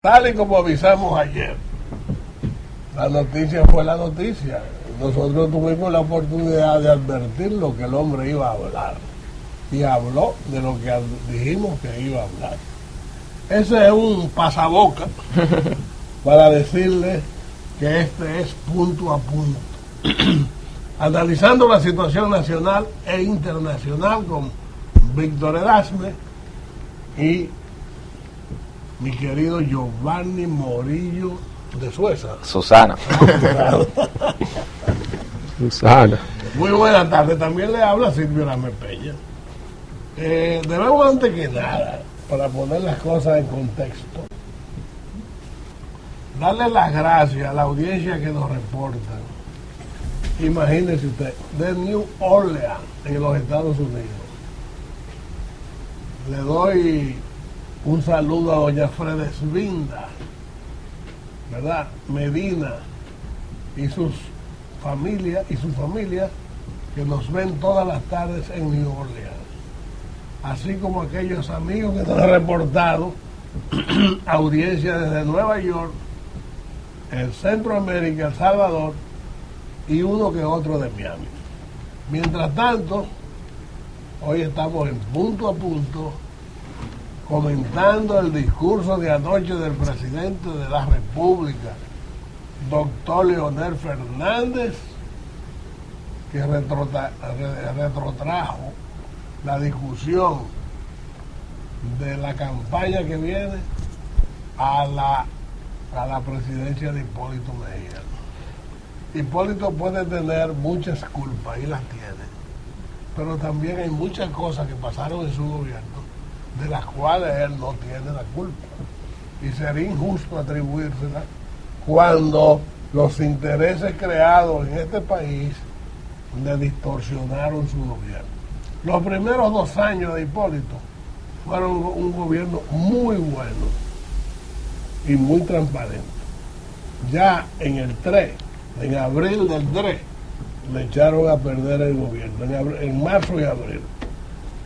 Tal y como avisamos ayer, la noticia fue la noticia. Nosotros tuvimos la oportunidad de advertir lo que el hombre iba a hablar. Y habló de lo que dijimos que iba a hablar. Ese es un pasaboca para decirle que este es punto a punto. Analizando la situación nacional e internacional con Víctor Erasme y mi querido Giovanni Morillo de Sueza. Susana. Susana. Muy buenas tardes. También le habla Silvio Erasme Peña. Debemos antes que nada, para poner las cosas en contexto, darle las gracias a la audiencia que nos reportan. Imagínese usted, de New Orleans, en los Estados Unidos. Le doy un saludo a doña Fredesvinda, ¿verdad? Medina y sus familias que nos ven todas las tardes en New Orleans, así como aquellos amigos que nos han reportado audiencia desde Nueva York, el Centroamérica, El Salvador y uno que otro de Miami. Mientras tanto, hoy estamos en punto a punto comentando el discurso de anoche del presidente de la República, doctor Leonel Fernández, que retrotrajo la discusión de la campaña que viene a la presidencia de Hipólito Mejía. Hipólito puede tener muchas culpas y las tiene, pero también hay muchas cosas que pasaron en su gobierno de las cuales él no tiene la culpa, y sería injusto atribuírsela cuando los intereses creados en este país le distorsionaron su gobierno. Los primeros 2 años de Hipólito fueron un gobierno muy bueno y muy transparente. Ya en abril del 3 le echaron a perder el gobierno, en marzo y abril,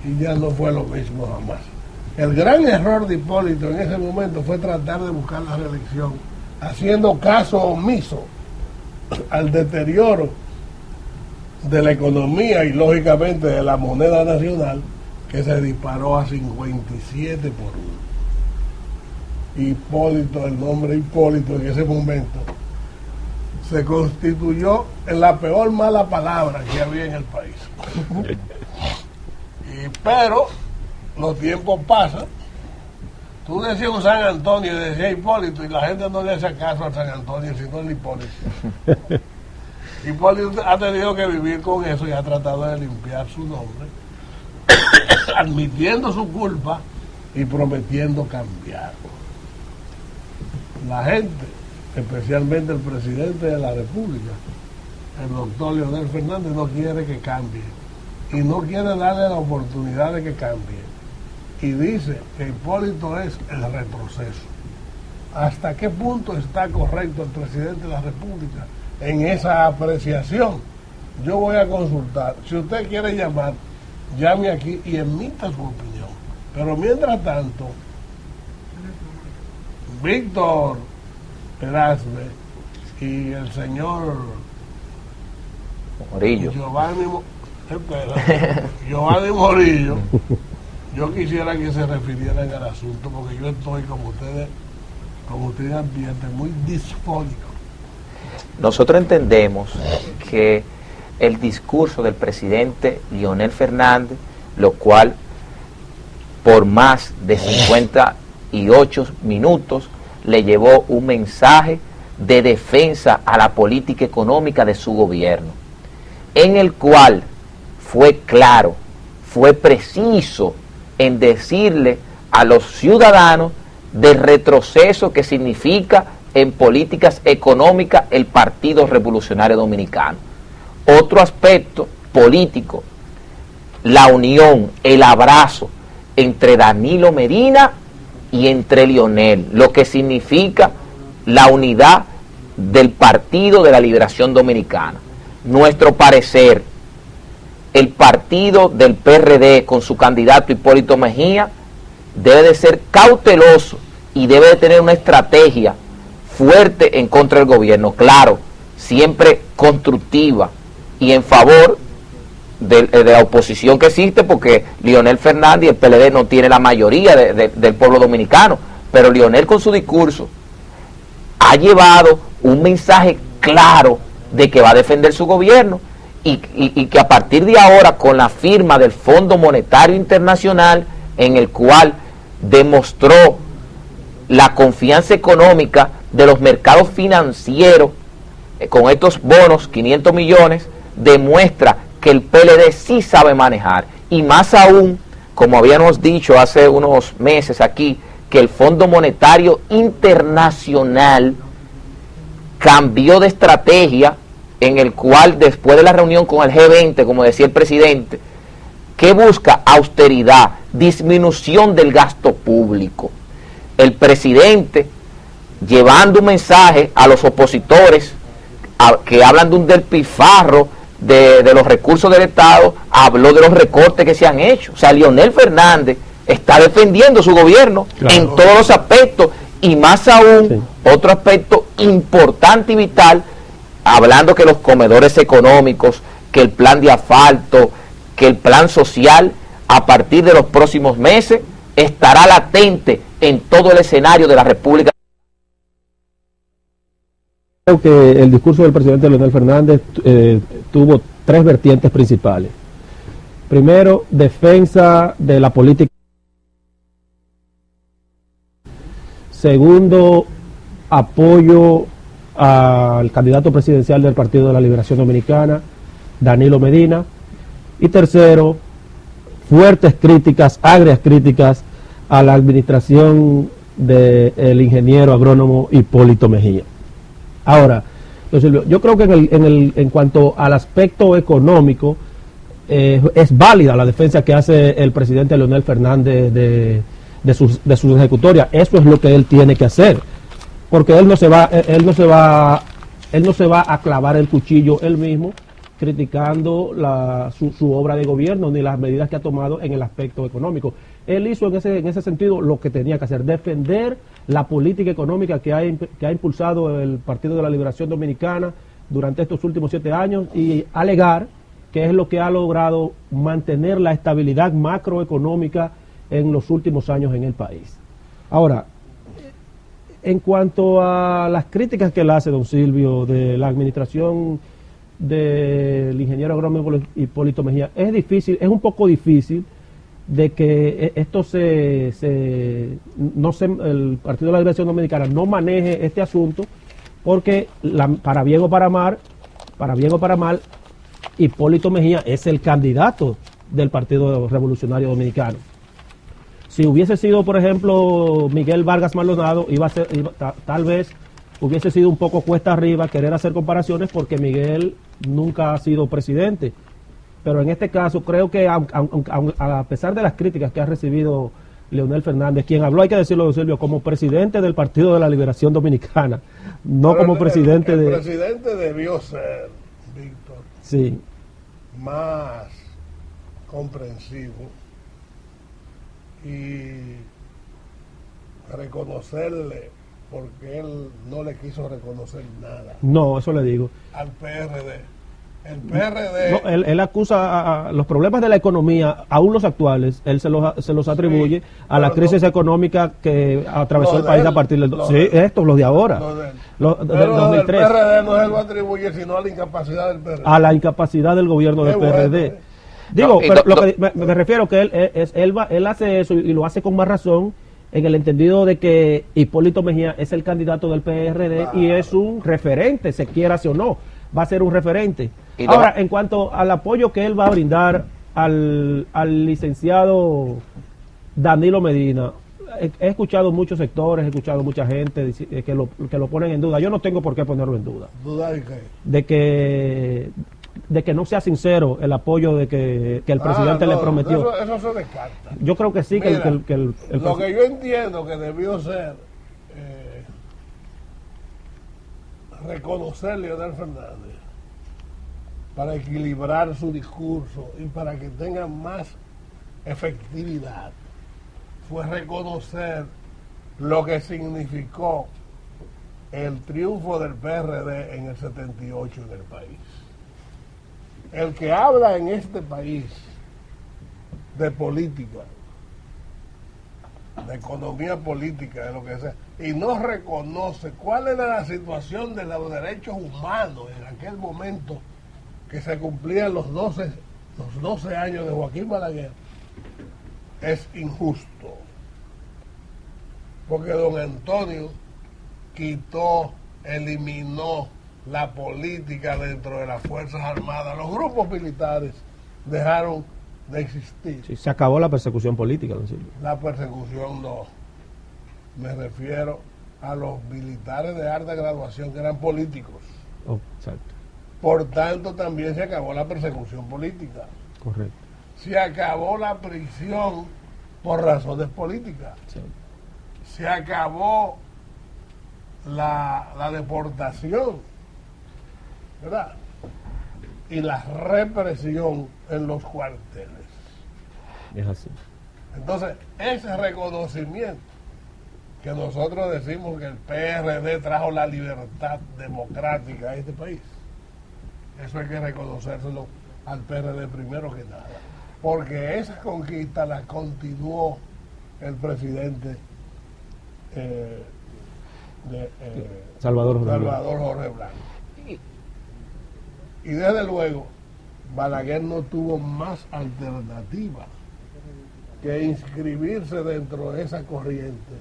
y ya no fue lo mismo jamás. El gran error de Hipólito en ese momento fue tratar de buscar la reelección, haciendo caso omiso al deterioro de la economía y lógicamente de la moneda nacional, que se disparó a 57 por 1. Hipólito, el nombre Hipólito en ese momento se constituyó en la peor mala palabra que había en el país. Pero los tiempos pasan. Tú decías un San Antonio y decías Hipólito, y la gente no le hace caso al San Antonio, sino al Hipólito. Hipólito ha tenido que vivir con eso y ha tratado de limpiar su nombre, admitiendo su culpa y prometiendo cambiar. La gente, especialmente el presidente de la República, el doctor Leonel Fernández, no quiere que cambie y no quiere darle la oportunidad de que cambie, y dice que Hipólito es el retroceso. ¿Hasta qué punto está correcto el presidente de la República en esa apreciación? Yo voy a consultar. Si usted quiere llamar, llame aquí y emita su opinión. Pero mientras tanto, Víctor Erasme y el señor Morillo. Giovanni Morillo, yo quisiera que se refirieran al asunto, porque yo estoy, como ustedes advierten, muy disfónico. Nosotros entendemos que el discurso del presidente Leonel Fernández, lo cual por más de 58 minutos le llevó un mensaje de defensa a la política económica de su gobierno, en el cual fue claro, fue preciso en decirle a los ciudadanos del retroceso que significa en políticas económicas el Partido Revolucionario Dominicano. Otro aspecto político, la unión, el abrazo entre Danilo Medina y entre Leonel, lo que significa la unidad del Partido de la Liberación Dominicana. Nuestro parecer, el partido del PRD con su candidato Hipólito Mejía debe de ser cauteloso y debe de tener una estrategia fuerte en contra del gobierno, claro, siempre constructiva y en favor de la oposición que existe, porque Leonel Fernández y el PLD no tiene la mayoría del pueblo dominicano, pero Leonel con su discurso ha llevado un mensaje claro de que va a defender su gobierno y que a partir de ahora, con la firma del Fondo Monetario Internacional, en el cual demostró la confianza económica de los mercados financieros, con estos bonos, 500 millones, demuestra que el PLD sí sabe manejar, y más aún, como habíamos dicho hace unos meses aquí, que el Fondo Monetario Internacional cambió de estrategia, en el cual después de la reunión con el G20, como decía el presidente, que busca austeridad, disminución del gasto público. El presidente, llevando un mensaje a los opositores que hablan de un despilfarro de los recursos del Estado, habló de los recortes que se han hecho. O sea, Leonel Fernández está defendiendo su gobierno, claro, en todos los aspectos, y más aún, sí, otro aspecto importante y vital, hablando que los comedores económicos, que el plan de asfalto, que el plan social, a partir de los próximos meses, estará latente en todo el escenario de la República. Creo que el discurso del presidente Leonel Fernández tuvo tres vertientes principales. Primero, defensa de la política. Segundo, apoyo al candidato presidencial del Partido de la Liberación Dominicana, Danilo Medina. Y tercero, fuertes críticas, agrias críticas a la administración del ingeniero agrónomo Hipólito Mejía. Ahora, Silvio, yo creo que en cuanto al aspecto económico, es válida la defensa que hace el presidente Leonel Fernández de sus ejecutorias. Eso es lo que él tiene que hacer, porque él no se va a clavar el cuchillo él mismo criticando su obra de gobierno ni las medidas que ha tomado en el aspecto económico. Él hizo en ese sentido lo que tenía que hacer, defender la política económica que ha impulsado el Partido de la Liberación Dominicana durante estos últimos 7 años y alegar que es lo que ha logrado mantener la estabilidad macroeconómica en los últimos años en el país. Ahora, en cuanto a las críticas que le hace don Silvio de la administración del ingeniero agrónomo Hipólito Mejía, es un poco difícil de que esto el Partido de la Liberación Dominicana no maneje este asunto, porque para bien o para mal, Hipólito Mejía es el candidato del Partido Revolucionario Dominicano. Si hubiese sido, por ejemplo, Miguel Vargas Maldonado, tal vez hubiese sido un poco cuesta arriba querer hacer comparaciones, porque Miguel nunca ha sido presidente. Pero en este caso creo que a pesar de las críticas que ha recibido Leonel Fernández, quien habló, hay que decirlo, don Silvio, como presidente del Partido de la Liberación Dominicana, no pero como presidente el presidente debió ser, Víctor, sí, más comprensivo y reconocerle, porque él no le quiso reconocer nada. No, eso le digo. Al PRD. El PRD... No, él acusa a los problemas de la economía, aún los actuales, él se los atribuye, sí, a la crisis económica que atravesó el país a partir del... los de ahora. Del 2003. El PRD no se lo atribuye, sino a la incapacidad del PRD. A la incapacidad del gobierno del PRD. Digo, pero lo que me refiero que él hace eso y lo hace con más razón, en el entendido de que Hipólito Mejía es el candidato del PRD, y es un referente, se quiera o no, va a ser un referente. Ahora, en cuanto al apoyo que él va a brindar al licenciado Danilo Medina, he escuchado muchos sectores, he escuchado mucha gente que lo ponen en duda. Yo no tengo por qué ponerlo en duda. ¿Duda de qué? De que no sea sincero el apoyo de que el presidente le prometió. Eso se descarta. Yo creo que sí. Mira, que el lo que yo entiendo que debió ser reconocer Leonel Fernández para equilibrar su discurso y para que tenga más efectividad, fue reconocer lo que significó el triunfo del PRD en el 78 en el país. El que habla en este país de política, de economía política, de lo que sea, y no reconoce cuál era la situación de los derechos humanos en aquel momento que se cumplían los 12 años de Joaquín Balaguer, es injusto. Porque don Antonio eliminó la política dentro de las Fuerzas Armadas. Los grupos militares dejaron de existir. Sí, se acabó la persecución política, don Silvio. La persecución no. Me refiero a los militares de alta graduación que eran políticos. Oh, exacto. Por tanto, también se acabó la persecución política. Correcto. Se acabó la prisión por razones políticas. Sí. Se acabó la deportación, ¿verdad? Y la represión en los cuarteles. Es así. Entonces, ese reconocimiento que nosotros decimos que el PRD trajo la libertad democrática a este país, eso hay que reconocérselo al PRD primero que nada, porque esa conquista la continuó el presidente Salvador Jorge Blanco. Y desde luego, Balaguer no tuvo más alternativa que inscribirse dentro de esa corriente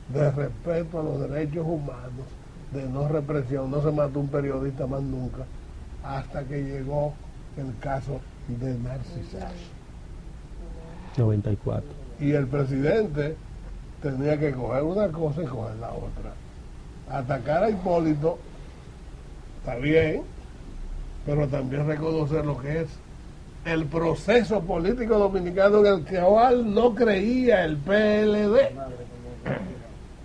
de respeto a los derechos humanos, de no represión. No se mató un periodista más nunca, hasta que llegó el caso de Narcisazo. 94. Y el presidente tenía que coger una cosa y coger la otra. Atacar a Hipólito está bien, pero también reconocer lo que es el proceso político dominicano en el que no creía el PLD.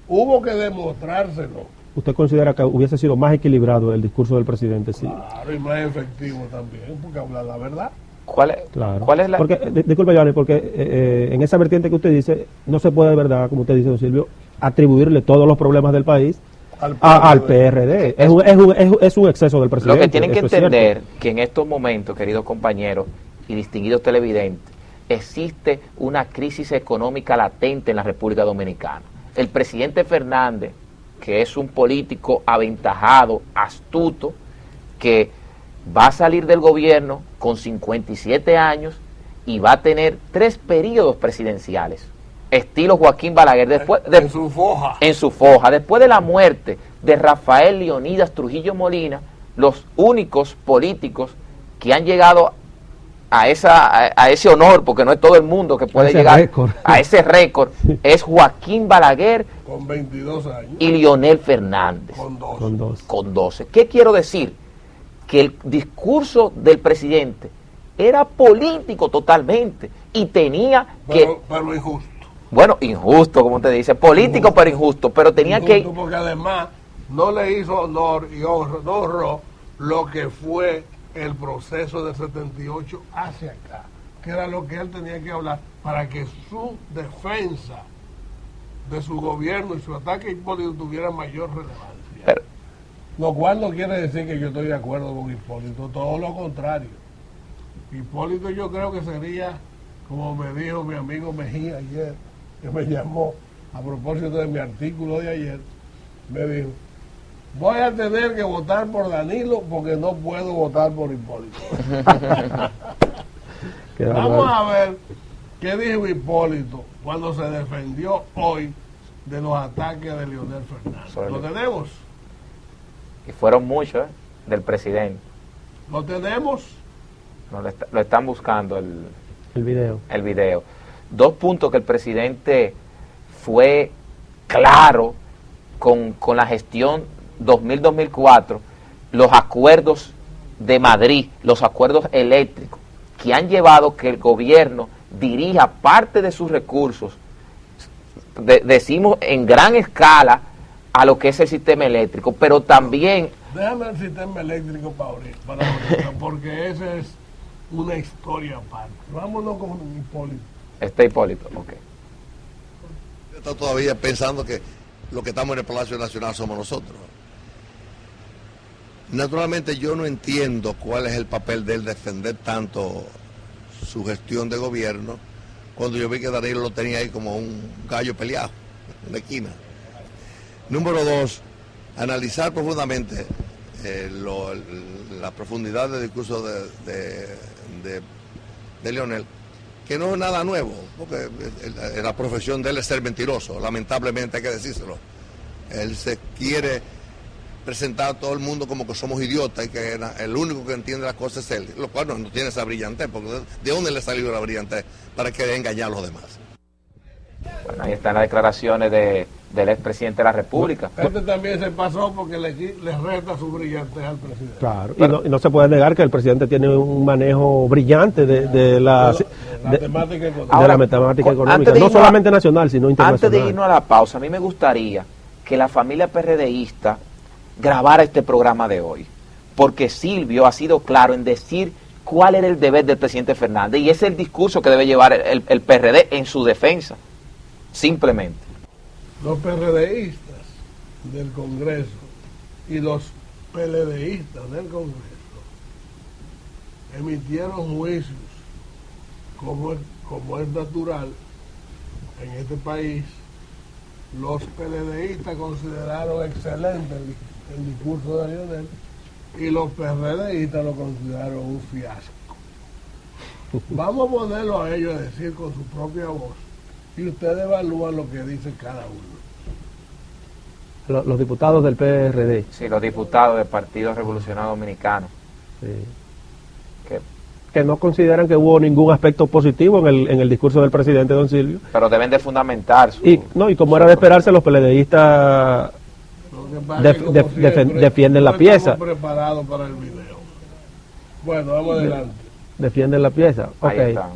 Hubo que demostrárselo. ¿Usted considera que hubiese sido más equilibrado el discurso del presidente? Sí. Claro, y más efectivo también, porque habla la verdad. ¿Cuál es la...? Porque, disculpe, Giovanni, porque en esa vertiente que usted dice, no se puede de verdad, como usted dice, don Silvio, atribuirle todos los problemas del país al PRD. Es un exceso del presidente. Lo que tienen que entender que en estos momentos, queridos compañeros y distinguidos televidentes, existe una crisis económica latente en la República Dominicana. El presidente Fernández, que es un político aventajado, astuto, que va a salir del gobierno con 57 años y va a tener 3 periodos presidenciales, estilo Joaquín Balaguer, en su foja. En su foja. Después de la muerte de Rafael Leonidas Trujillo Molina, los únicos políticos que han llegado a ese honor, porque no es todo el mundo que puede llegar a ese récord, es Joaquín Balaguer con 22 años y Leonel Fernández con 12. ¿Qué quiero decir? Que el discurso del presidente era político totalmente y tenía pero injusto. Bueno, injusto, como usted dice, político injusto, pero injusto, pero tenía injusto porque además no le hizo honor y honró lo que fue el proceso del 78 hacia acá, que era lo que él tenía que hablar para que su defensa de su gobierno y su ataque a Hipólito tuviera mayor relevancia. Lo cual no quiere decir que yo estoy de acuerdo con Hipólito, todo lo contrario. Hipólito yo creo que sería, como me dijo mi amigo Mejía ayer, que me llamó a propósito de mi artículo de ayer, me dijo: voy a tener que votar por Danilo porque no puedo votar por Hipólito. Vamos a ver qué dijo Hipólito cuando se defendió hoy de los ataques de Leonel Fernández. ¿Lo tenemos? Y fueron muchos, del presidente. ¿Lo tenemos? No, lo están buscando el video. 2 puntos que el presidente fue claro con la gestión 2000-2004, los acuerdos de Madrid, los acuerdos eléctricos, que han llevado que el gobierno dirija parte de sus recursos, decimos en gran escala, a lo que es el sistema eléctrico, pero también... Déjame el sistema eléctrico para ahorita, porque esa es una historia aparte. Vámonos con Hipólito. Hipólito, ok. está todavía pensando que los que estamos en el Palacio Nacional somos nosotros. Naturalmente yo no entiendo cuál es el papel de él defender tanto su gestión de gobierno cuando yo vi que Danilo lo tenía ahí como un gallo peleado en la esquina. Número dos, analizar profundamente la profundidad del discurso de Leonel, que no es nada nuevo, porque la profesión de él es ser mentiroso, lamentablemente hay que decírselo. Él se quiere presentar a todo el mundo como que somos idiotas y que el único que entiende las cosas es él, lo cual no tiene esa brillantez, porque ¿de dónde le salió la brillantez para querer engañar a los demás? Bueno, ahí están las declaraciones del expresidente de la República. Este también se pasó porque le resta su brillantez al presidente. Claro, y no se puede negar que el presidente tiene un manejo brillante de la temática económica. Ahora, de la matemática económica, no solamente nacional, sino internacional. Antes de irnos a la pausa, a mí me gustaría que la familia PRDista grabara este programa de hoy, porque Silvio ha sido claro en decir cuál era el deber del presidente Fernández, y ese es el discurso que debe llevar el PRD en su defensa, simplemente. Los PRDistas del Congreso y los PLDistas del Congreso emitieron juicios, como es natural en este país. Los PLDistas consideraron excelente el discurso de Leonel y los PRDistas lo consideraron un fiasco. Vamos a ponerlo a ellos a decir con su propia voz y ustedes evalúan lo que dice cada uno. Los diputados del PRD. Sí, los diputados del Partido Revolucionario Dominicano. Sí. Que no consideran que hubo ningún aspecto positivo en el discurso del presidente don Silvio. Pero deben de fundamentar su... Y como era de esperarse, los PLDistas defienden la pieza. Estamos preparados para el video. Bueno, vamos adelante. Defienden la pieza. Ahí Okay. están.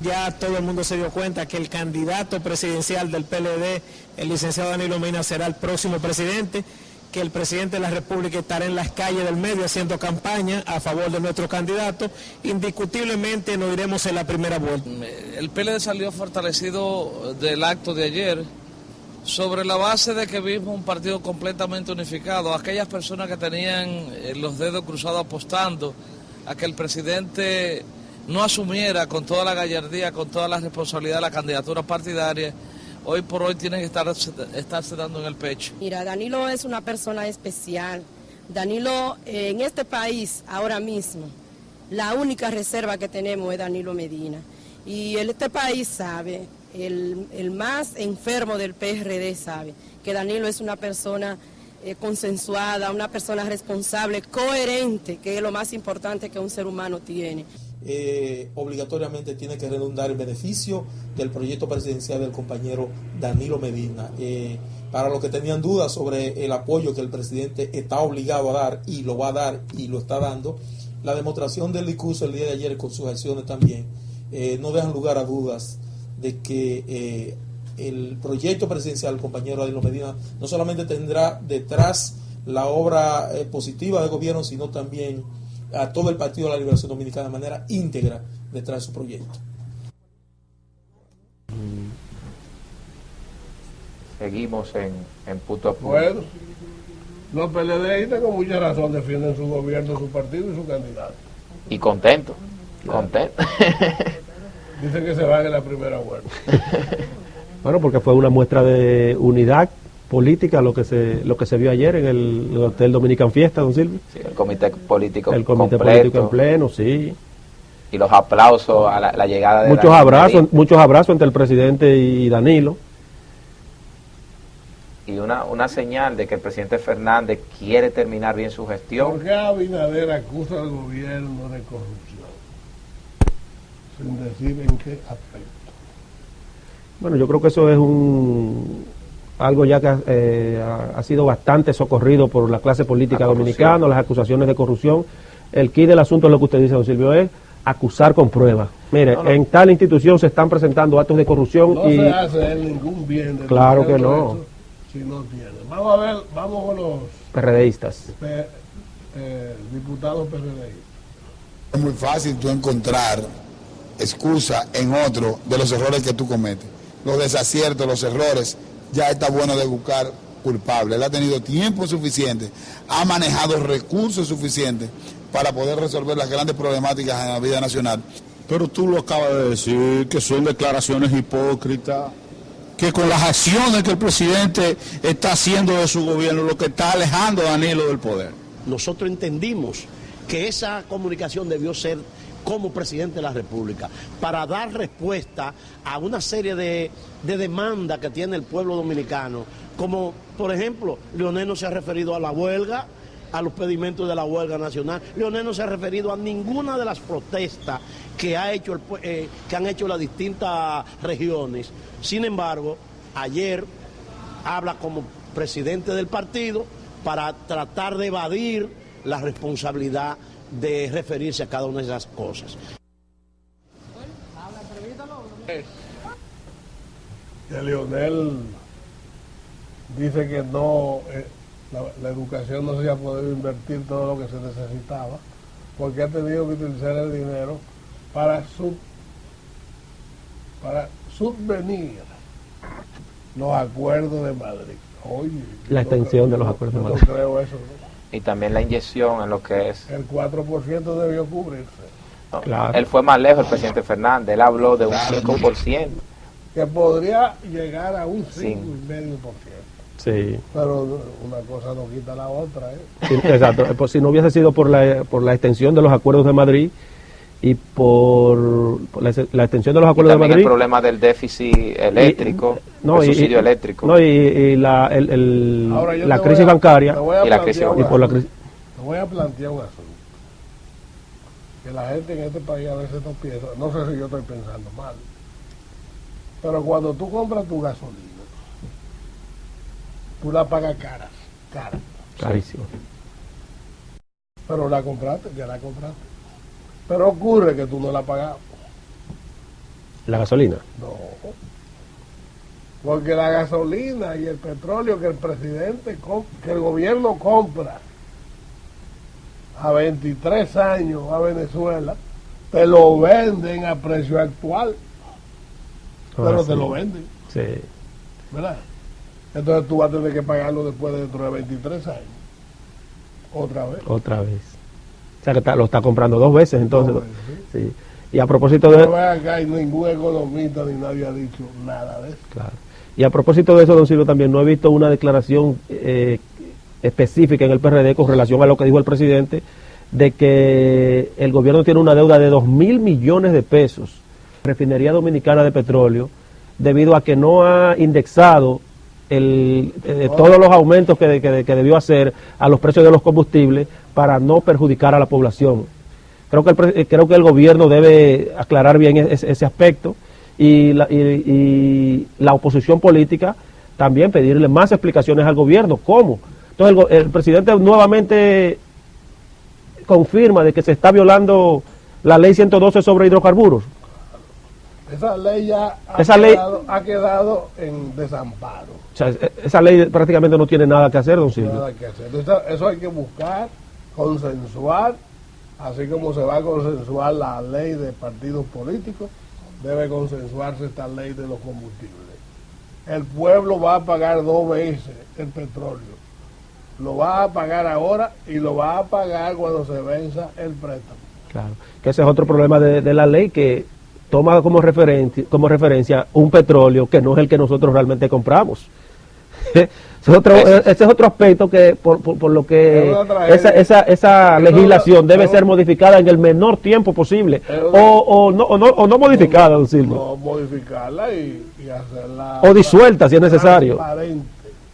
Ya todo el mundo se dio cuenta que el candidato presidencial del PLD, el licenciado Danilo Medina, será el próximo presidente, que el presidente de la República estará en las calles del medio haciendo campaña a favor de nuestro candidato. Indiscutiblemente nos iremos en la primera vuelta. El PLD salió fortalecido del acto de ayer sobre la base de que vimos un partido completamente unificado. Aquellas personas que tenían los dedos cruzados apostando a que el presidente no asumiera con toda la gallardía, con toda la responsabilidad de la candidatura partidaria, hoy por hoy tienen que estarse dando en el pecho. Mira, Danilo es una persona especial. Danilo, en este país, ahora mismo, la única reserva que tenemos es Danilo Medina. Y este país sabe, el más enfermo del PRD sabe, que Danilo es una persona consensuada, una persona responsable, coherente, que es lo más importante que un ser humano tiene. Obligatoriamente tiene que redundar en beneficio del proyecto presidencial del compañero Danilo Medina. Para los que tenían dudas sobre el apoyo que el presidente está obligado a dar y lo va a dar y lo está dando, la demostración del discurso el día de ayer con sus acciones también no dejan lugar a dudas de que el proyecto presidencial del compañero Danilo Medina no solamente tendrá detrás la obra positiva del gobierno, sino también a todo el Partido de la Liberación Dominicana de manera íntegra detrás de su proyecto. Seguimos en punto a punto. Bueno, los PLDistas con mucha razón defienden su gobierno, su partido y su candidato. Y contento. Contento. Dicen que se van en la primera vuelta. Bueno, porque fue una muestra de unidad política lo que se vio ayer en el Hotel Dominican Fiesta, don Silvio. Sí, el comité político político en pleno, sí. Y los aplausos a la llegada de muchos abrazos entre el presidente y Danilo. Y una señal de que el presidente Fernández quiere terminar bien su gestión. ¿Por qué Abinader acusa al gobierno de corrupción? Sin decir en qué aspecto. Bueno, yo creo que eso es algo ya que ha sido bastante socorrido por la clase política dominicana, las acusaciones de corrupción. El quid del asunto es lo que usted dice, don Silvio, es acusar con pruebas. Mire, en tal institución se están presentando actos de corrupción no y... se hace ningún bien. Claro que no. Si no tiene. Vamos a ver, vamos con los PRDistas. Diputados PRDistas. Es muy fácil tú encontrar excusa en otro de los errores que tú cometes. Los desaciertos, los errores, ya está bueno de buscar culpable. Él ha tenido tiempo suficiente, ha manejado recursos suficientes para poder resolver las grandes problemáticas en la vida nacional. Pero tú lo acabas de decir, que son declaraciones hipócritas, que con las acciones que el presidente está haciendo de su gobierno, lo que está alejando a Danilo del poder. Nosotros entendimos que esa comunicación debió ser como presidente de la República, para dar respuesta a una serie de demandas que tiene el pueblo dominicano, como por ejemplo, Leonel no se ha referido a la huelga, a los pedimentos de la huelga nacional. Leonel no se ha referido a ninguna de las protestas que han hecho las distintas regiones. Sin embargo, ayer habla como presidente del partido para tratar de evadir la responsabilidad de referirse a cada una de esas cosas. Que Leonel dice que no, la educación no se ha podido invertir todo lo que se necesitaba, porque ha tenido que utilizar el dinero para subvenir los acuerdos de Madrid. Oye, la extensión de los acuerdos de Madrid. No creo eso, ¿no? Y también la inyección en lo que es... El 4% debió cubrirse. No, claro. Él fue más lejos, el presidente Fernández. Él habló de un 5%. Que podría llegar a un 5,5%. Sí. Pero una cosa no quita la otra, ¿eh? Sí, exacto. Pues si no hubiese sido por la extensión de los acuerdos de Madrid y por la extensión de los acuerdos de Madrid... el problema del déficit eléctrico, el subsidio eléctrico. No, y la crisis bancaria. Y la crisis bancaria. Te voy a plantear un asunto. Que la gente en este país a veces no piensa, no sé si yo estoy pensando mal, pero cuando tú compras tu gasolina, tú la pagas cara. Carísimo. Pero la compraste, ya la compraste. Pero ocurre que tú no la has pagado. ¿La gasolina? No. Porque la gasolina y el petróleo que el presidente, que el gobierno compra a 23 años a Venezuela, te lo venden a precio actual. Pero te lo venden. Sí. ¿Verdad? Entonces tú vas a tener que pagarlo después de dentro de 23 años. Otra vez. O sea que lo está comprando 2 veces entonces. 2 veces, ¿sí? Sí. Y a propósito de... No acá y ningún economista ni nadie ha dicho nada de eso. Claro. Y a propósito de eso, don Silvio, también no he visto una declaración específica en el PRD con relación a lo que dijo el presidente, de que el gobierno tiene una deuda de 2.000 millones de pesos, Refinería Dominicana de Petróleo, debido a que no ha indexado todos los aumentos que debió hacer a los precios de los combustibles para no perjudicar a la población. Creo que el gobierno debe aclarar bien ese aspecto y la oposición política también pedirle más explicaciones al gobierno. ¿Cómo? Entonces el presidente nuevamente confirma de que se está violando la ley 112 sobre hidrocarburos. Esa ley ya ha quedado en desamparo. O sea, esa ley prácticamente no tiene nada que hacer, don Silvio. Nada que hacer. Entonces, eso hay que buscar, consensuar, así como se va a consensuar la ley de partidos políticos, debe consensuarse esta ley de los combustibles. El pueblo va a pagar 2 veces el petróleo. Lo va a pagar ahora y lo va a pagar cuando se venza el préstamo. Claro, que ese es otro problema de la ley, que toma como referencia un petróleo que no es el que nosotros realmente compramos. Ese es otro aspecto que por lo que esa legislación debe ser modificada en el menor tiempo posible, o no modificada, don Silvio. No, modificarla y hacerla o disuelta si es necesario.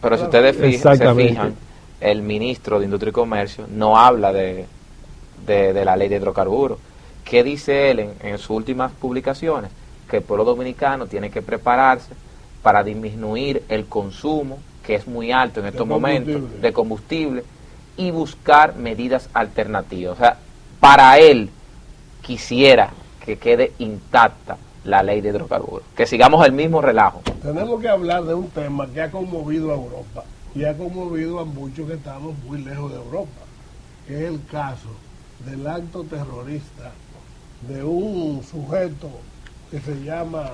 Pero si ustedes se fijan, el ministro de Industria y Comercio no habla de la ley de hidrocarburos. ¿Qué dice él en sus últimas publicaciones? Que el pueblo dominicano tiene que prepararse para disminuir el consumo, que es muy alto en estos momentos, de combustible, y buscar medidas alternativas. O sea, para él quisiera que quede intacta la ley de hidrocarburos, que sigamos el mismo relajo. Tenemos que hablar de un tema que ha conmovido a Europa y ha conmovido a muchos que estamos muy lejos de Europa, que es el caso del acto terrorista de un sujeto que se llama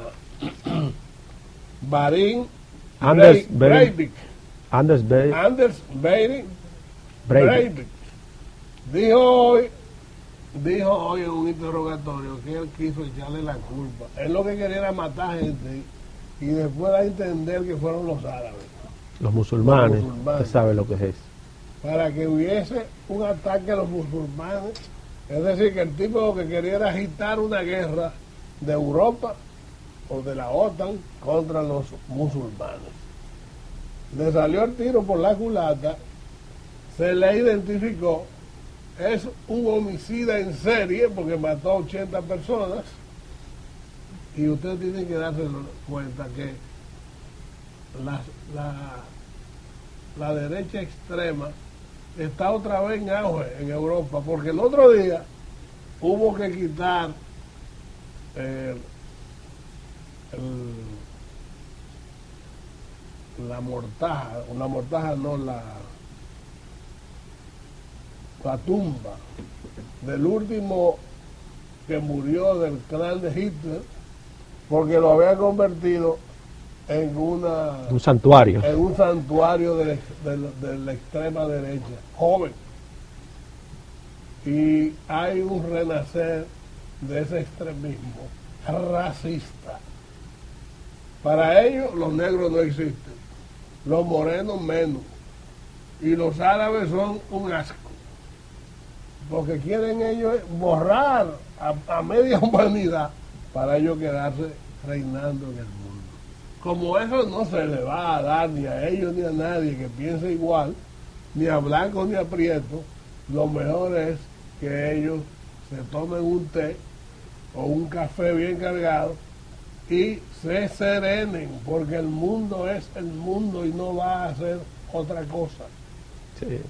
Barin Anders Breivik. Anders Behring Breivik dijo hoy en un interrogatorio que él quiso echarle la culpa. Él lo que quería era matar gente y después da a entender que fueron los árabes. Los musulmanes. Usted sabe lo que es eso. Para que hubiese un ataque a los musulmanes. Es decir, que el tipo lo que quería era agitar una guerra de Europa o de la OTAN contra los musulmanes. Le salió el tiro por la culata, se le identificó, es un homicida en serie porque mató a 80 personas y ustedes tienen que darse cuenta que la derecha extrema está otra vez en auge en Europa, porque el otro día hubo que quitar la tumba del último que murió del clan de Hitler, porque lo había convertido en un santuario de la extrema derecha, joven. Y hay un renacer de ese extremismo racista. Para ellos los negros no existen, los morenos menos, y los árabes son un asco, porque quieren ellos borrar a media humanidad para ellos quedarse reinando en el mundo. Como eso no se le va a dar ni a ellos ni a nadie que piense igual, ni a blanco ni a prieto, lo mejor es que ellos se tomen un té o un café bien cargado y se serenen, porque el mundo es el mundo y no va a ser otra cosa. Sí.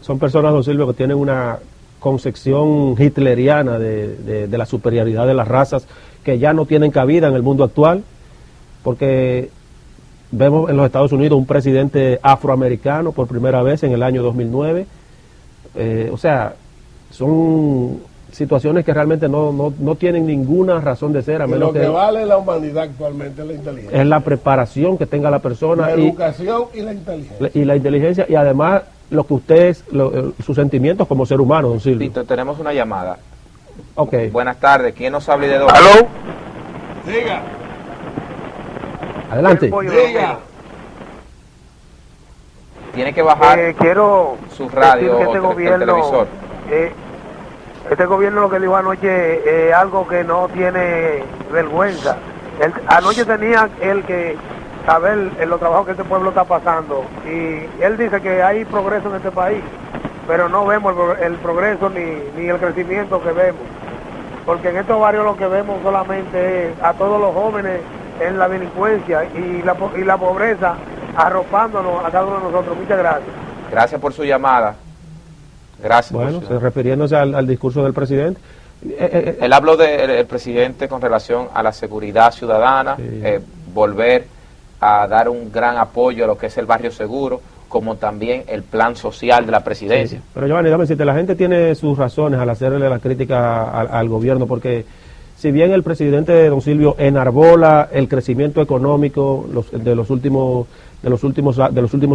Son personas, don Silvio, que tienen una concepción hitleriana de la superioridad de las razas que ya no tienen cabida en el mundo actual, porque vemos en los Estados Unidos un presidente afroamericano por primera vez en el año 2009. O sea, son situaciones que realmente no tienen ninguna razón de ser, a menos lo que vale la humanidad actualmente es la inteligencia. Es la preparación que tenga la persona. La educación y la inteligencia. Y la inteligencia, y además lo que usted es, sus sentimientos como ser humano, don Silvio. Víctor, tenemos una llamada. Ok. Buenas tardes, ¿quién nos habla y de dónde? ¿Aló? Diga. Adelante. Diga. Tiene que bajar quiero su radio que este o el televisor. Este gobierno lo que dijo anoche es algo que no tiene vergüenza. Anoche tenía él que saber en los trabajos que este pueblo está pasando, y él dice que hay progreso en este país, pero no vemos el progreso ni el crecimiento que vemos, porque en estos barrios lo que vemos solamente es a todos los jóvenes en la delincuencia y la pobreza arropándonos a cada uno de nosotros. Muchas gracias. Gracias por su llamada. Gracias. Bueno, refiriéndose al discurso del presidente. Él habló del presidente con relación a la seguridad ciudadana, sí. Volver a dar un gran apoyo a lo que es el barrio seguro, como también el plan social de la presidencia. Sí. Pero Giovanni, déjame decirte, la gente tiene sus razones al hacerle la crítica al gobierno, porque si bien el presidente don Silvio enarbola el crecimiento económico de los últimos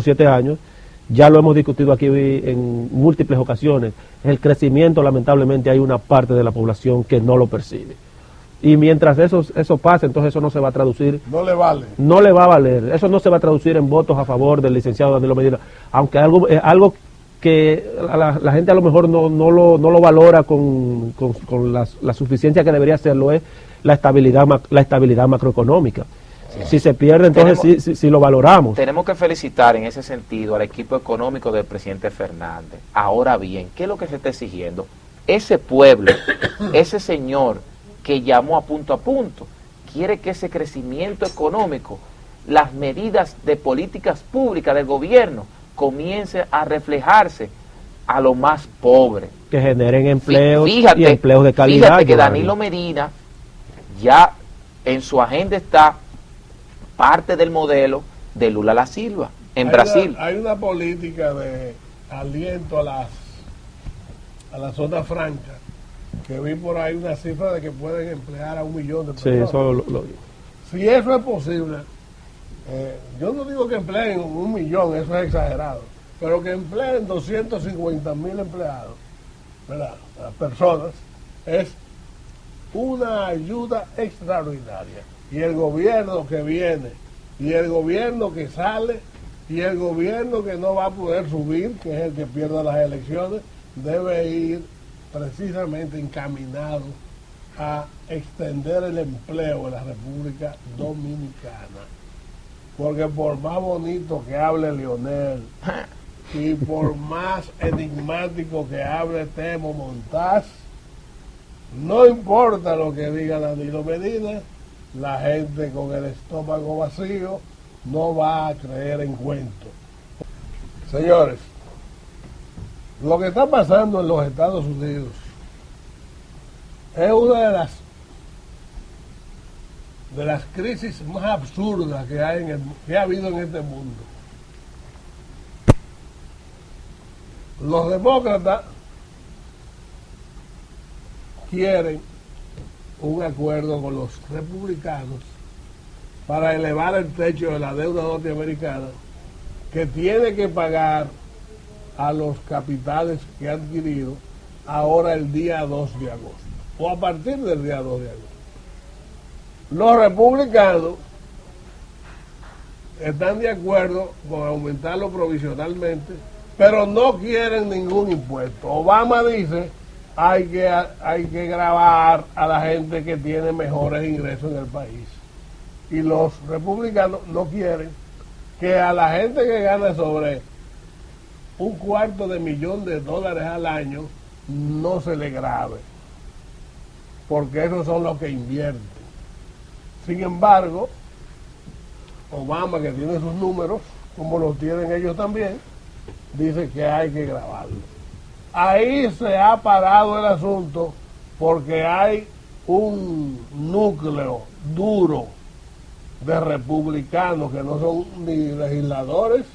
7 años, ya lo hemos discutido aquí en múltiples ocasiones, el crecimiento lamentablemente hay una parte de la población que no lo percibe. Y mientras eso pase, entonces eso no se va a traducir. No le vale. No le va a valer. Eso no se va a traducir en votos a favor del licenciado Danilo Medina. Aunque algo que la gente a lo mejor no lo valora con la suficiencia que debería hacerlo, es la estabilidad macroeconómica. Sí. Si se pierde, entonces sí lo valoramos. Tenemos que felicitar en ese sentido al equipo económico del presidente Fernández. Ahora bien, ¿qué es lo que se está exigiendo? Ese pueblo, ese señor que llamó a punto, quiere que ese crecimiento económico, las medidas de políticas públicas del gobierno, comience a reflejarse a lo más pobre. Que generen empleos y empleos de calidad. Fíjate que Danilo Medina ya en su agenda está parte del modelo de Lula da Silva en Brasil. Hay una política de aliento a las zonas francas que vi por ahí una cifra de que pueden emplear a 1 millón de Sí, personas. eso Si eso es posible, yo no digo que empleen 1 millón, eso es exagerado, pero que empleen 250.000 empleados, ¿verdad? Las personas, es una ayuda extraordinaria. Y el gobierno que viene, y el gobierno que sale, y el gobierno que no va a poder subir, que es el que pierda las elecciones, debe ir precisamente encaminado a extender el empleo en la República Dominicana. Porque por más bonito que hable Leonel y por más enigmático que hable Temo Montaz, no importa lo que diga Danilo Medina, la gente con el estómago vacío no va a creer en cuentos. Señores, lo que está pasando en los Estados Unidos es una de las crisis más absurdas que ha habido en este mundo. Los demócratas quieren un acuerdo con los republicanos para elevar el techo de la deuda norteamericana que tiene que pagar a los capitales que ha adquirido ahora el día 2 de agosto o a partir del día 2 de agosto. Los republicanos están de acuerdo con aumentarlo provisionalmente, pero no quieren ningún impuesto. Obama dice hay que gravar a la gente que tiene mejores ingresos en el país. Y los republicanos no quieren que a la gente que gana sobre $250,000 al año no se le grave, porque esos son los que invierten. Sin embargo, Obama, que tiene sus números, como los tienen ellos también, dice que hay que grabarlo. Ahí se ha parado el asunto porque hay un núcleo duro de republicanos que no son ni legisladores,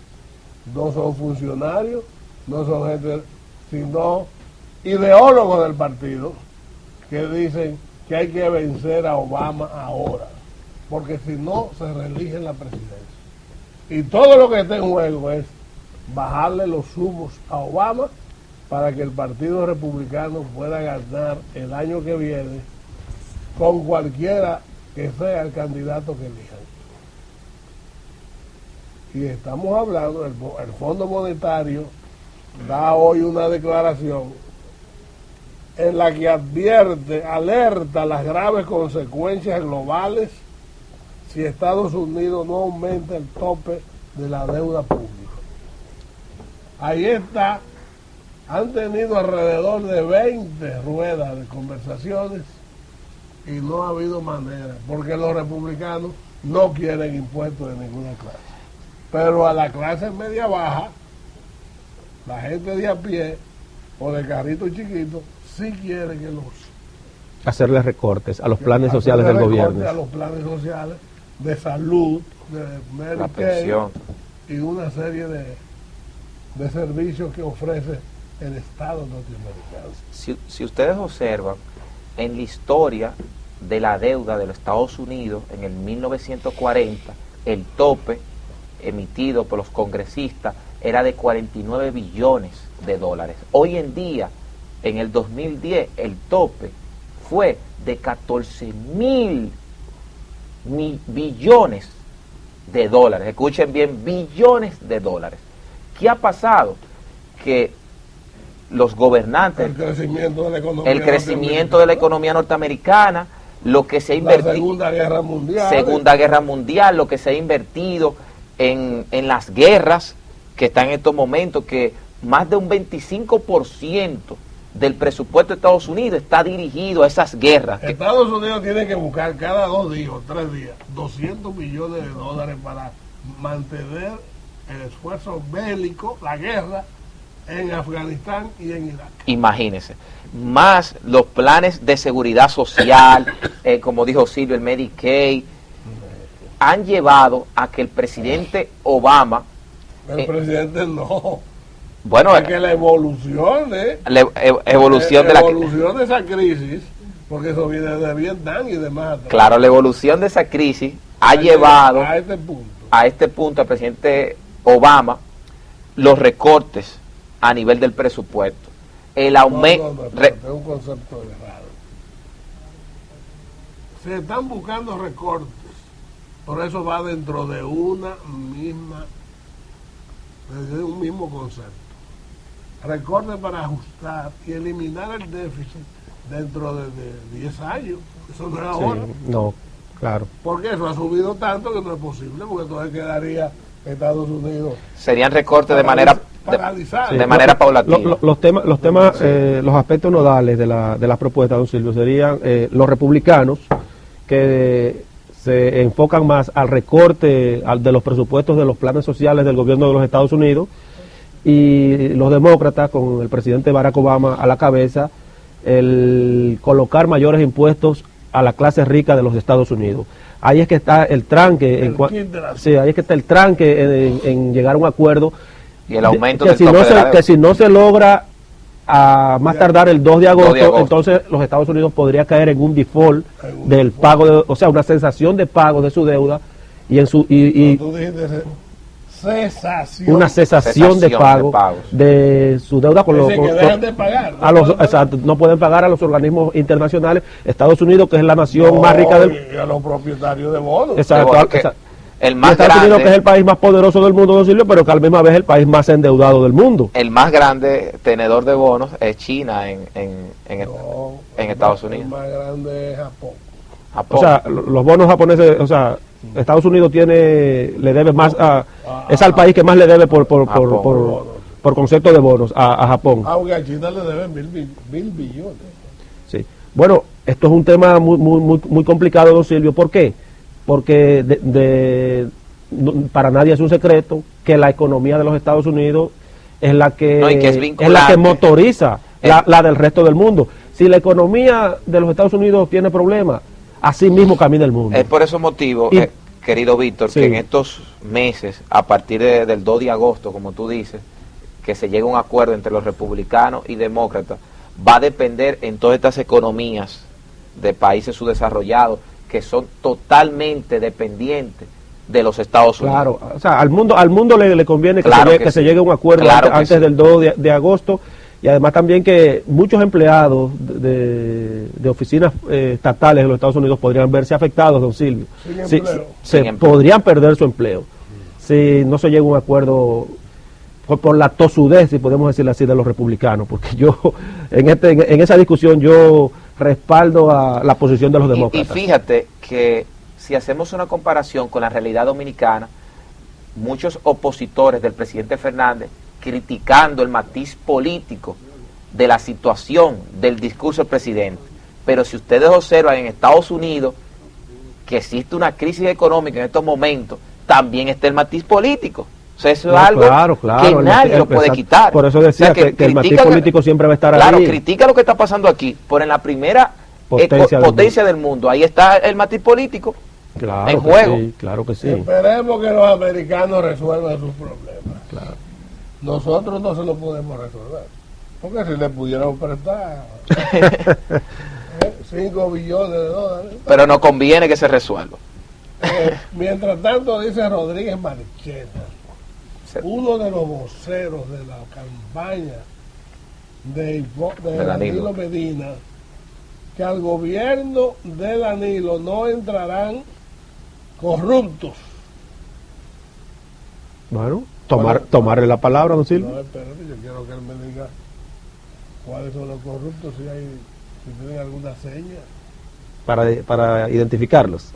no son funcionarios, no son gente, sino ideólogos del partido, que dicen que hay que vencer a Obama ahora, porque si no se reelige en la presidencia. Y todo lo que está en juego es bajarle los humos a Obama para que el Partido Republicano pueda ganar el año que viene con cualquiera que sea el candidato que elijan. Y estamos hablando, el Fondo Monetario da hoy una declaración en la que alerta las graves consecuencias globales si Estados Unidos no aumenta el tope de la deuda pública. Ahí está, han tenido alrededor de 20 ruedas de conversaciones y no ha habido manera, porque los republicanos no quieren impuestos de ninguna clase. Pero a la clase media baja, la gente de a pie o de carrito chiquito, sí quiere que los hacerle recortes a los planes sociales del gobierno, a los planes sociales de salud, de Medicare y una serie de servicios que ofrece el Estado norteamericano. Si ustedes observan, en la historia de la deuda de los Estados Unidos, en el 1940, el tope emitido por los congresistas era de 49 billones de dólares. Hoy en día, en el 2010, el tope fue de 14.000 billones de dólares. Escuchen bien, billones de dólares. ¿Qué ha pasado? Que los gobernantes, el crecimiento de la economía norteamericana, lo que se ha invertido, Segunda Guerra Mundial, lo que se ha invertido en las guerras que están en estos momentos, que más de un 25% del presupuesto de Estados Unidos está dirigido a esas guerras. Estados Unidos tiene que buscar cada 2 días o 3 días $200 millones para mantener el esfuerzo bélico, la guerra en Afganistán y en Irak. Imagínense, más los planes de seguridad social, como dijo Silvio, el Medicaid, han llevado a que el presidente Obama... El presidente no, Bueno, es que la evolución de evolución de esa crisis, porque eso viene de Vietnam y demás. Claro, la evolución de esa crisis ha llevado a este punto al presidente Obama los recortes a nivel del presupuesto. El aumento... Es un concepto errado. Se están buscando recortes, por eso va dentro de un mismo concepto. Recortes para ajustar y eliminar el déficit dentro de 10 años. Eso no es ahora. No, claro. Porque eso ha subido tanto que no es posible, porque entonces quedaría Estados Unidos. Serían recortes de manera paulatina. Los aspectos nodales de las propuestas, don Silvio, serían los republicanos, que se enfocan más al recorte de los presupuestos de los planes sociales del gobierno de los Estados Unidos, y los demócratas, con el presidente Barack Obama a la cabeza, el colocar mayores impuestos a la clase rica de los Estados Unidos. Ahí es que está el tranque, ahí es que está el tranque en llegar a un acuerdo, y el aumento que si no se logra a más tardar el 2 de agosto, entonces los Estados Unidos podría caer en un default del pago, o sea, una cesación de pago de su deuda, y una cesación de pago de su deuda con no pueden pagar a los organismos internacionales. Estados Unidos, que es la nación más rica y a los propietarios de bonos. Estados Unidos, que es el país más poderoso del mundo, don Silvio, pero que a la misma vez es el país más endeudado del mundo. El más grande tenedor de bonos es China en Estados Unidos. El más grande es Japón. O sea, los bonos japoneses, o sea, Estados Unidos le debe más es al país que más le debe por concepto de bonos a Japón. Aunque a China le deben mil billones. Sí. Bueno, esto es un tema muy complicado, don Silvio. ¿Por qué? Porque para nadie es un secreto que la economía de los Estados Unidos es la que motoriza la del resto del mundo. Si la economía de los Estados Unidos tiene problemas, así mismo camina el mundo. Es por ese motivo, querido Víctor, que en estos meses, a partir del 2 de agosto, como tú dices, que se llegue a un acuerdo entre los republicanos y demócratas, va a depender en todas estas economías de países subdesarrollados que son totalmente dependientes de los Estados Unidos. Claro, o sea, al mundo le conviene que se llegue a un acuerdo antes del 2 de agosto. Y además también que muchos empleados de oficinas estatales de los Estados Unidos podrían verse afectados, don Silvio. Podrían perder su empleo si no se llega a un acuerdo por la tosudez, si podemos decirlo así, de los republicanos. Porque yo, en esa discusión, yo respaldo a la posición de los demócratas. Y fíjate que si hacemos una comparación con la realidad dominicana, muchos opositores del presidente Fernández criticando el matiz político de la situación del discurso del presidente. Pero si ustedes observan en Estados Unidos que existe una crisis económica en estos momentos, también está el matiz político. O sea, eso es algo que nadie lo puede quitar. Por eso decía que el matiz político siempre va a estar ahí. Claro, critica lo que está pasando aquí, pero en la primera potencia del mundo, ahí está el matiz político en juego. Sí, claro que sí. Esperemos que los americanos resuelvan sus problemas. Claro. Nosotros no se lo podemos resolver, porque si le pudiéramos prestar 5 billones de dólares. Pero no conviene que se resuelva. Mientras tanto, dice Rodríguez Marchena, uno de los voceros de la campaña de Danilo Medina, que al gobierno de Danilo no entrarán corruptos. Bueno, tomarle la palabra, don Silvio. No, espérate, yo quiero que él me diga cuáles son los corruptos, si tienen alguna seña. Para identificarlos.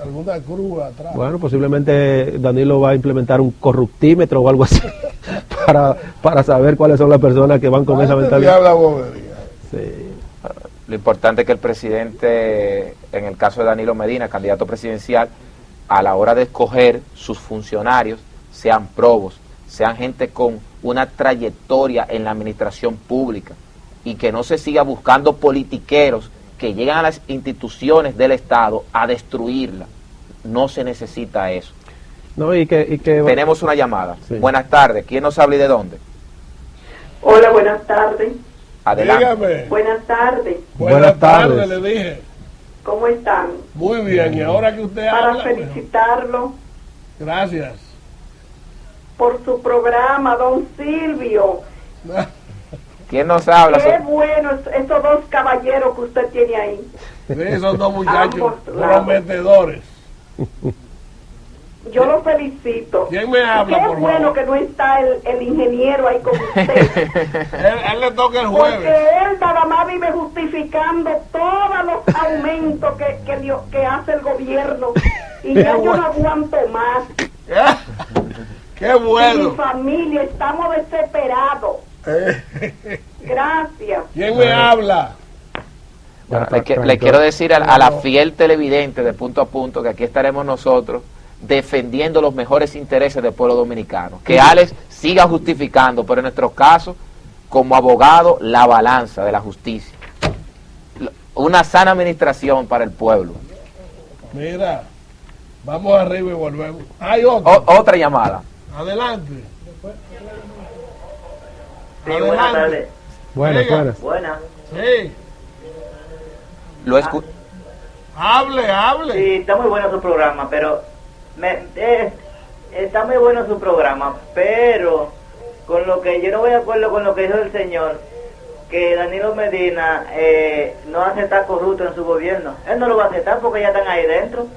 Alguna cruz atrás. Bueno, posiblemente Danilo va a implementar un corruptímetro o algo así para saber cuáles son las personas que van con esa mentalidad. Sí. Lo importante es que el presidente, en el caso de Danilo Medina, candidato presidencial, a la hora de escoger sus funcionarios, sean probos, sean gente con una trayectoria en la administración pública, y que no se siga buscando politiqueros que llegan a las instituciones del Estado a destruirla. No se necesita eso. No, y que tenemos una llamada. Sí. Buenas tardes, ¿quién nos habla y de dónde? Hola, buenas tardes. Adelante. Dígame. Buenas tardes. Buenas tardes, le dije. ¿Cómo están? Muy bien, y ahora que usted Para habla... felicitarlo Gracias. por su programa, don Silvio. ¿Quién nos habla? Qué bueno esos dos caballeros que usted tiene ahí. Sí, son dos muchachos Ambos lados. prometedores. Yo lo felicito. ¿Quién me habla, Qué por bueno favor? que no está el ingeniero ahí con usted. Él le toca el Porque jueves. él nada más vive justificando todos los aumentos que hace el gobierno. Y ya yo no aguanto más. ¡Qué Y mi bueno! familia, estamos desesperados. Gracias. ¿Quién me habla? Bueno, le quiero decir a la fiel televidente de Punto a Punto que aquí estaremos nosotros defendiendo los mejores intereses del pueblo dominicano. Que Alex siga justificando, pero en nuestro caso, como abogado, la balanza de la justicia. Una sana administración para el pueblo. Mira, vamos arriba y volvemos. Hay otro. Otra llamada. Adelante. Sí, buenas tardes. Buenas. Buenas. Sí. Lo escucho. Hable. Sí, está muy bueno su programa, pero está muy bueno su programa, pero con lo que yo no voy de acuerdo con lo que dijo el señor, que Danilo Medina no acepta corrupto en su gobierno. Él no lo va a aceptar porque ya están ahí dentro.